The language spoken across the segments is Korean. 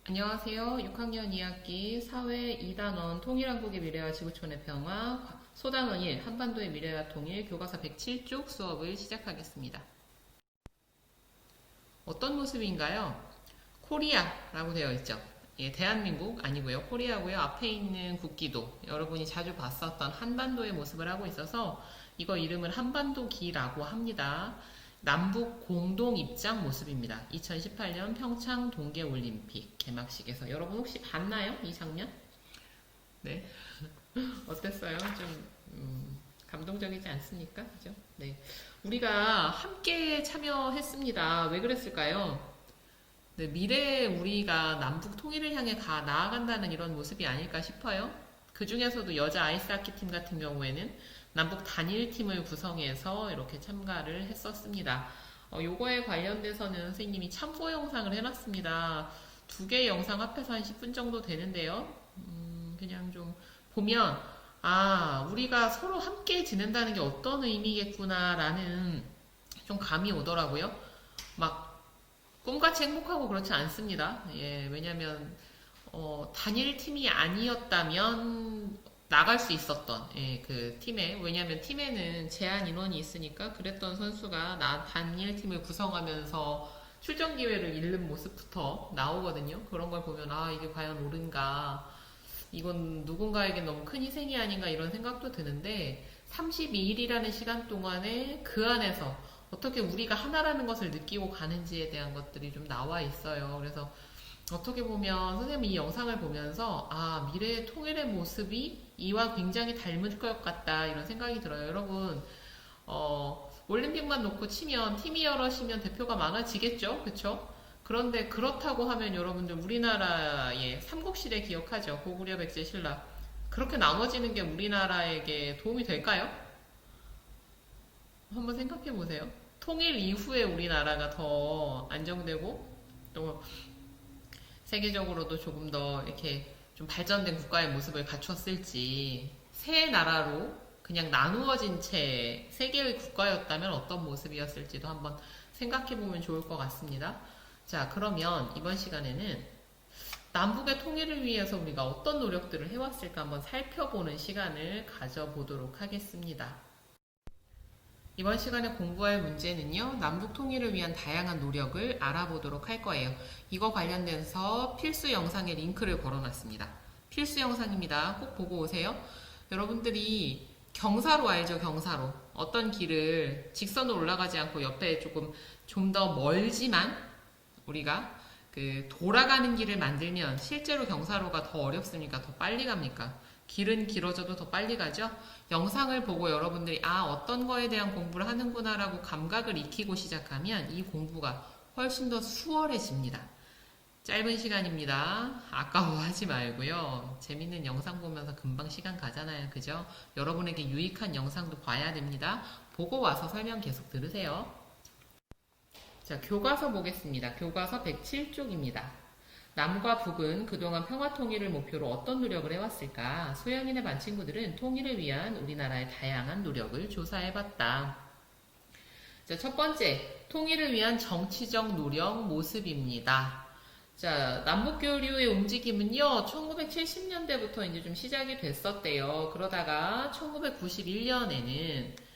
안녕하세요. 6학년 2학기 사회 2단원 통일한국의 미래와 지구촌의 평화 소단원 1 한반도의 미래와 통일 교과서 107쪽 수업을 시작하겠습니다. 어떤 모습인가요? 코리아라고 되어 있죠. 예, 대한민국 아니고요. 코리아고요. 앞에 있는 국기도 여러분이 자주 봤었던 한반도의 모습을 하고 있어서 이거 이름을 한반도기라고 합니다. 남북 공동 입장 모습입니다. 2018년 평창 동계올림픽 개막식에서 여러분 혹시 봤나요? 이 장면? 네. 어땠어요? 좀 감동적이지 않습니까? 그죠? 네. 우리가 함께 참여했습니다. 왜 그랬을까요? 네, 미래에 우리가 남북 통일을 향해 나아간다는 이런 모습이 아닐까 싶어요. 그 중에서도 여자 아이스하키 팀 같은 경우에는 남북 단일팀을 구성해서 이렇게 참가를 했었습니다. 요거에 관련돼서는 선생님이 참고 영상을 해놨습니다. 두 개의 영상 합해서 한 10분 정도 되는데요. 그냥 좀 보면, 우리가 서로 함께 지낸다는 게 어떤 의미겠구나라는 좀 감이 오더라고요. 막, 꿈같이 행복하고 그렇지 않습니다. 예, 왜냐면, 단일팀이 아니었다면 나갈 수 있었던 그 팀에, 왜냐면 팀에는 제한 인원이 있으니까 그랬던 선수가 단일팀을 구성하면서 출전 기회를 잃는 모습부터 나오거든요. 그런 걸 보면 이게 과연 옳은가, 이건 누군가에게 너무 큰 희생이 아닌가 이런 생각도 드는데 32일이라는 시간 동안에 그 안에서 어떻게 우리가 하나라는 것을 느끼고 가는지에 대한 것들이 좀 나와 있어요. 그래서 어떻게 보면 선생님이 이 영상을 보면서 미래의 통일의 모습이 이와 굉장히 닮을 것 같다 이런 생각이 들어요. 여러분 올림픽만 놓고 치면 팀이 여럿이면 대표가 많아지겠죠, 그쵸? 그런데 그렇다고 하면 여러분들 우리나라의 삼국시대 기억하죠? 고구려 백제 신라. 그렇게 나눠지는 게 우리나라에게 도움이 될까요? 한번 생각해 보세요. 통일 이후에 우리나라가 더 안정되고 또 세계적으로도 조금 더 이렇게 좀 발전된 국가의 모습을 갖췄을지, 세 나라로 그냥 나누어진 채 세 개의 국가였다면 어떤 모습이었을지도 한번 생각해 보면 좋을 것 같습니다. 자, 그러면 이번 시간에는 남북의 통일을 위해서 우리가 어떤 노력들을 해왔을까 한번 살펴보는 시간을 가져보도록 하겠습니다. 이번 시간에 공부할 문제는요, 남북 통일을 위한 다양한 노력을 알아보도록 할 거예요. 이거 관련돼서 필수 영상에 링크를 걸어놨습니다. 필수 영상입니다. 꼭 보고 오세요. 여러분들이 경사로 알죠? 경사로. 어떤 길을 직선으로 올라가지 않고 옆에 좀 더 멀지만 우리가 그 돌아가는 길을 만들면 실제로 경사로가 더 어렵습니까? 더 빨리 갑니까? 길은 길어져도 더 빨리 가죠? 영상을 보고 여러분들이 어떤 거에 대한 공부를 하는구나라고 감각을 익히고 시작하면 이 공부가 훨씬 더 수월해집니다. 짧은 시간입니다. 아까워하지 말고요. 재밌는 영상 보면서 금방 시간 가잖아요. 그죠? 여러분에게 유익한 영상도 봐야 됩니다. 보고 와서 설명 계속 들으세요. 자, 교과서 보겠습니다. 교과서 107쪽입니다. 남과 북은 그동안 평화통일을 목표로 어떤 노력을 해왔을까? 소양인의 반 친구들은 통일을 위한 우리나라의 다양한 노력을 조사해봤다. 자, 첫 번째, 통일을 위한 정치적 노력 모습입니다. 자, 남북교류의 움직임은요, 1970년대부터 이제 좀 시작이 됐었대요. 그러다가 1991년에는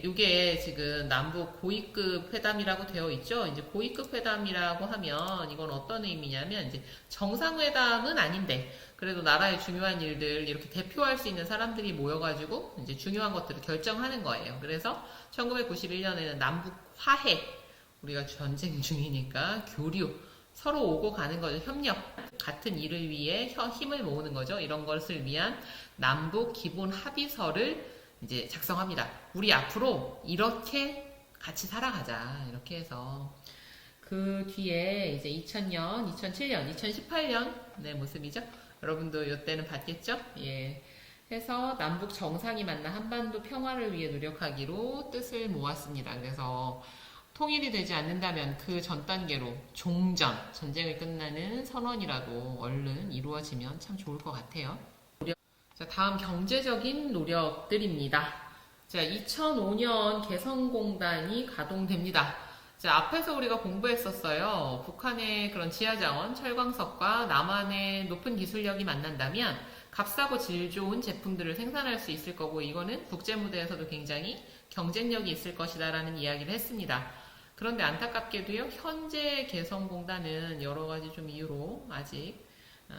요게 지금 남북 고위급 회담이라고 되어 있죠. 이제 고위급 회담이라고 하면 이건 어떤 의미냐면 이제 정상회담은 아닌데 그래도 나라의 중요한 일들 이렇게 대표할 수 있는 사람들이 모여가지고 이제 중요한 것들을 결정하는 거예요. 그래서 1991년에는 남북 화해, 우리가 전쟁 중이니까 교류, 서로 오고 가는 거죠. 협력, 같은 일을 위해 힘을 모으는 거죠. 이런 것을 위한 남북 기본 합의서를 이제 작성합니다. 우리 앞으로 이렇게 같이 살아가자. 이렇게 해서. 그 뒤에 이제 2000년, 2007년, 2018년 네, 모습이죠. 여러분도 이때는 봤겠죠? 예. 해서 남북 정상이 만나 한반도 평화를 위해 노력하기로 뜻을 모았습니다. 그래서 통일이 되지 않는다면 그 전 단계로 종전, 전쟁을 끝나는 선언이라도 얼른 이루어지면 참 좋을 것 같아요. 자, 다음 경제적인 노력들입니다. 자, 2005년 개성공단이 가동됩니다. 자, 앞에서 우리가 공부했었어요. 북한의 그런 지하자원, 철광석과 남한의 높은 기술력이 만난다면 값싸고 질 좋은 제품들을 생산할 수 있을 거고, 이거는 국제무대에서도 굉장히 경쟁력이 있을 것이다라는 이야기를 했습니다. 그런데 안타깝게도요, 현재 개성공단은 여러 가지 좀 이유로 아직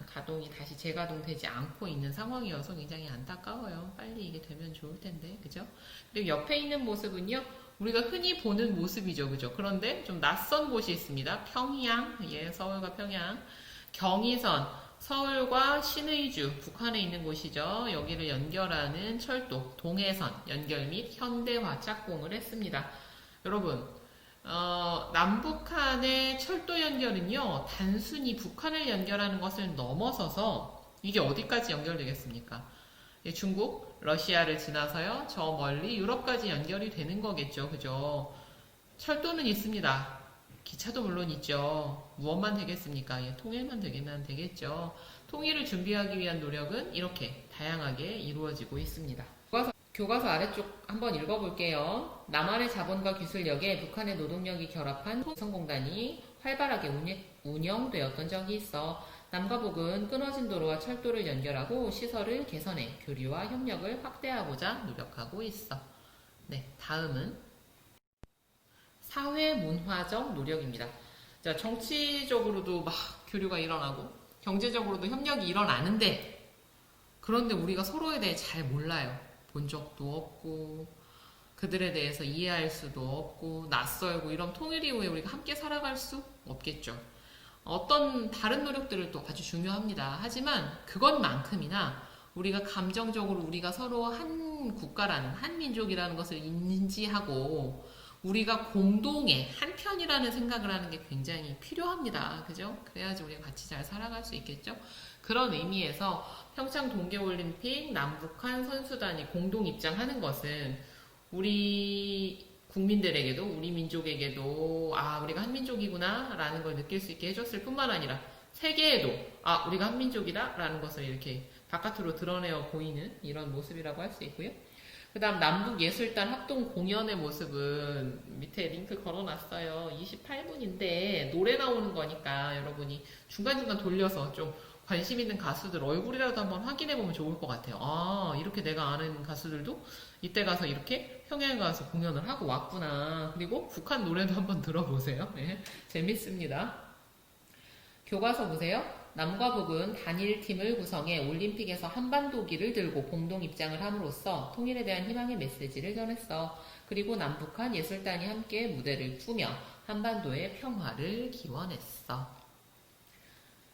가동이 다시 재가동되지 않고 있는 상황이어서 굉장히 안타까워요. 빨리 이게 되면 좋을 텐데, 그죠? 그리고 옆에 있는 모습은요, 우리가 흔히 보는 모습이죠, 그죠? 그런데 좀 낯선 곳이 있습니다. 평양, 예, 서울과 평양, 경의선, 서울과 신의주, 북한에 있는 곳이죠. 여기를 연결하는 철도, 동해선 연결 및 현대화 착공을 했습니다. 여러분, 남북한의 철도 연결은요, 단순히 북한을 연결하는 것을 넘어서서 이게 어디까지 연결되겠습니까? 예, 중국, 러시아를 지나서요, 저 멀리 유럽까지 연결이 되는 거겠죠. 그죠? 철도는 있습니다. 기차도 물론 있죠. 무엇만 되겠습니까? 예, 통일만 되기는 되겠죠. 통일을 준비하기 위한 노력은 이렇게 다양하게 이루어지고 있습니다. 교과서 아래쪽 한번 읽어볼게요. 남한의 자본과 기술력에 북한의 노동력이 결합한 성공단이 활발하게 운영되었던 적이 있어. 남과 북은 끊어진 도로와 철도를 연결하고 시설을 개선해 교류와 협력을 확대하고자 노력하고 있어. 네, 다음은 사회 문화적 노력입니다. 자, 정치적으로도 막 교류가 일어나고 경제적으로도 협력이 일어나는데, 그런데 우리가 서로에 대해 잘 몰라요. 본 적도 없고 그들에 대해서 이해할 수도 없고 낯설고, 이런 통일 이후에 우리가 함께 살아갈 수 없겠죠. 어떤 다른 노력들을 또 아주 중요합니다. 하지만 그것만큼이나 우리가 감정적으로 우리가 서로 한 국가라는, 한 민족이라는 것을 인지하고 우리가 공동의 한 편이라는 생각을 하는 게 굉장히 필요합니다. 그죠? 그래야지 우리가 같이 잘 살아갈 수 있겠죠? 그런 의미에서 평창 동계올림픽 남북한 선수단이 공동 입장하는 것은 우리 국민들에게도, 우리 민족에게도 우리가 한민족이구나 라는 걸 느낄 수 있게 해줬을 뿐만 아니라 세계에도 우리가 한민족이다 라는 것을 이렇게 바깥으로 드러내어 보이는 이런 모습이라고 할 수 있고요. 그 다음 남북예술단 합동 공연의 모습은 밑에 링크 걸어놨어요. 28분인데 노래 나오는 거니까 여러분이 중간중간 돌려서 좀 관심 있는 가수들 얼굴이라도 한번 확인해보면 좋을 것 같아요. 이렇게 내가 아는 가수들도 이때 가서 이렇게 평양에 가서 공연을 하고 왔구나. 그리고 북한 노래도 한번 들어보세요. 네, 재밌습니다. 교과서 보세요. 남과 북은 단일팀을 구성해 올림픽에서 한반도기를 들고 공동 입장을 함으로써 통일에 대한 희망의 메시지를 전했어. 그리고 남북한 예술단이 함께 무대를 꾸며 한반도의 평화를 기원했어.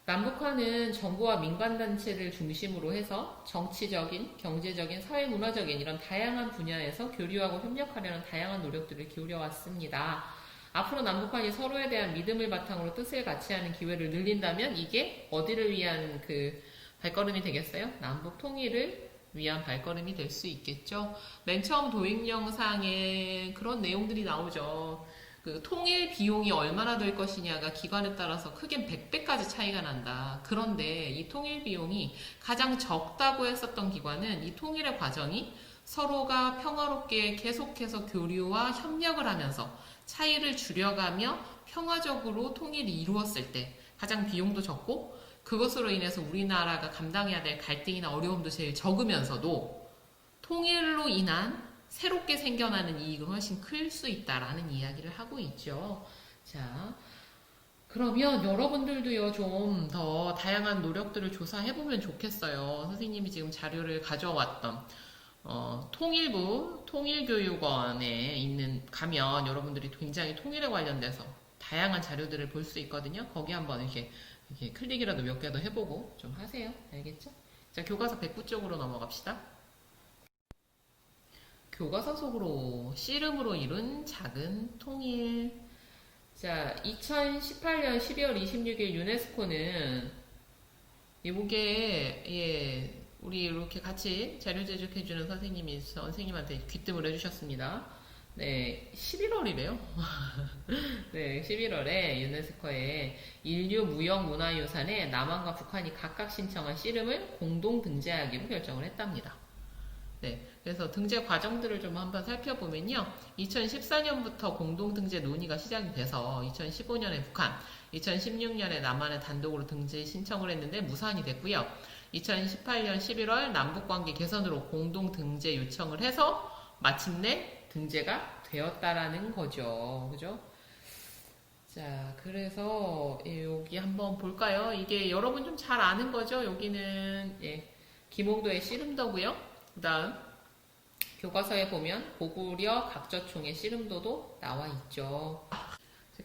남북한은 정부와 민간단체를 중심으로 해서 정치적인, 경제적인, 사회문화적인 이런 다양한 분야에서 교류하고 협력하려는 다양한 노력들을 기울여 왔습니다. 앞으로 남북한이 서로에 대한 믿음을 바탕으로 뜻을 같이 하는 기회를 늘린다면 이게 어디를 위한 그 발걸음이 되겠어요? 남북 통일을 위한 발걸음이 될 수 있겠죠. 맨 처음 도입 영상에 그런 내용들이 나오죠. 그 통일 비용이 얼마나 될 것이냐가 기관에 따라서 크게 100배까지 차이가 난다. 그런데 이 통일 비용이 가장 적다고 했었던 기관은 이 통일의 과정이 서로가 평화롭게 계속해서 교류와 협력을 하면서 차이를 줄여가며 평화적으로 통일이 이루었을 때 가장 비용도 적고, 그것으로 인해서 우리나라가 감당해야 될 갈등이나 어려움도 제일 적으면서도 통일로 인한 새롭게 생겨나는 이익은 훨씬 클 수 있다라는 이야기를 하고 있죠. 자, 그러면 여러분들도요, 좀 더 다양한 노력들을 조사해보면 좋겠어요. 선생님이 지금 자료를 가져왔던 통일부 통일교육원에 가면 여러분들이 굉장히 통일에 관련돼서 다양한 자료들을 볼 수 있거든요. 거기 한번 이렇게 클릭이라도 몇 개 더 해보고 좀 하세요. 알겠죠? 자, 교과서 109 쪽으로 넘어갑시다. 교과서 속으로 씨름으로 이룬 작은 통일. 자, 2018년 12월 26일 유네스코는 이게 우리 이렇게 같이 자료 제작해주는 선생님한테 귀뜸을 해주셨습니다. 네, 11월이래요. 네, 11월에 유네스코의 인류 무형 문화유산에 남한과 북한이 각각 신청한 씨름을 공동 등재하기로 결정을 했답니다. 네, 그래서 등재 과정들을 좀 한번 살펴보면요. 2014년부터 공동등재 논의가 시작이 돼서 2015년에 북한, 2016년에 남한에 단독으로 등재 신청을 했는데 무산이 됐고요. 2018년 11월 남북관계 개선으로 공동등재 요청을 해서 마침내 등재가 되었다라는 거죠. 그죠? 자, 그래서 여기 한번 볼까요? 이게 여러분 좀 잘 아는 거죠? 여기는 김홍도의 씨름도고요. 그 다음 교과서에 보면 고구려 각저총의 씨름도도 나와 있죠.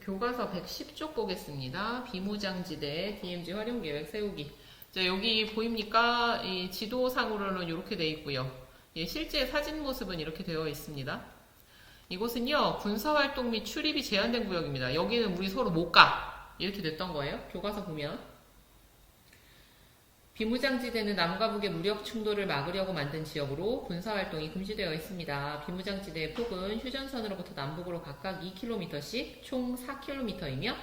교과서 110쪽 보겠습니다. 비무장지대 DMZ 활용계획 세우기. 자, 여기 보입니까? 이 지도상으로는 이렇게 되어 있고요. 실제 사진 모습은 이렇게 되어 있습니다. 이곳은요, 군사활동 및 출입이 제한된 구역입니다. 여기는 우리 서로 못 가. 이렇게 됐던 거예요. 교과서 보면. 비무장지대는 남과 북의 무력 충돌을 막으려고 만든 지역으로 군사활동이 금지되어 있습니다. 비무장지대의 폭은 휴전선으로부터 남북으로 각각 2km씩 총 4km이며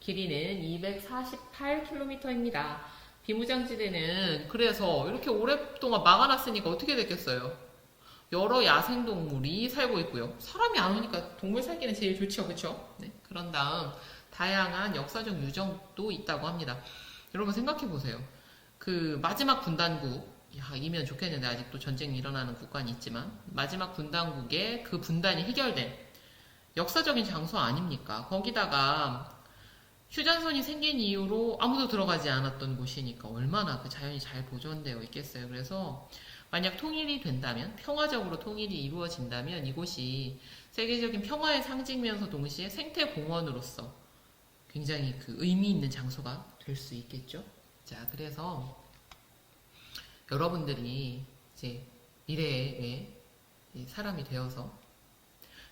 길이는 248km입니다. 비무장지대는 그래서 이렇게 오랫동안 막아놨으니까 어떻게 됐겠어요? 여러 야생동물이 살고 있고요. 사람이 안 오니까 동물 살기는 제일 좋죠. 그쵸? 네. 그런 다음 다양한 역사적 유적도 있다고 합니다. 여러분 생각해보세요. 그 마지막 분단국, 이면 좋겠는데 아직도 전쟁이 일어나는 국가는 있지만 마지막 분단국의 그 분단이 해결된 역사적인 장소 아닙니까? 거기다가 휴전선이 생긴 이후로 아무도 들어가지 않았던 곳이니까 얼마나 그 자연이 잘 보존되어 있겠어요. 그래서 만약 통일이 된다면, 평화적으로 통일이 이루어진다면 이곳이 세계적인 평화의 상징이면서 동시에 생태공원으로서 굉장히 그 의미 있는 장소가 될 수 있겠죠. 자, 그래서 여러분들이 이제 미래의 사람이 되어서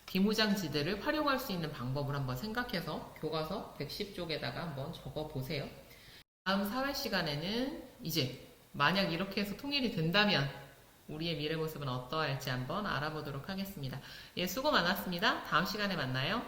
비무장지대를 활용할 수 있는 방법을 한번 생각해서 교과서 110쪽에다가 한번 적어 보세요. 다음 사회 시간에는 이제 만약 이렇게 해서 통일이 된다면 우리의 미래 모습은 어떠할지 한번 알아보도록 하겠습니다. 수고 많았습니다. 다음 시간에 만나요.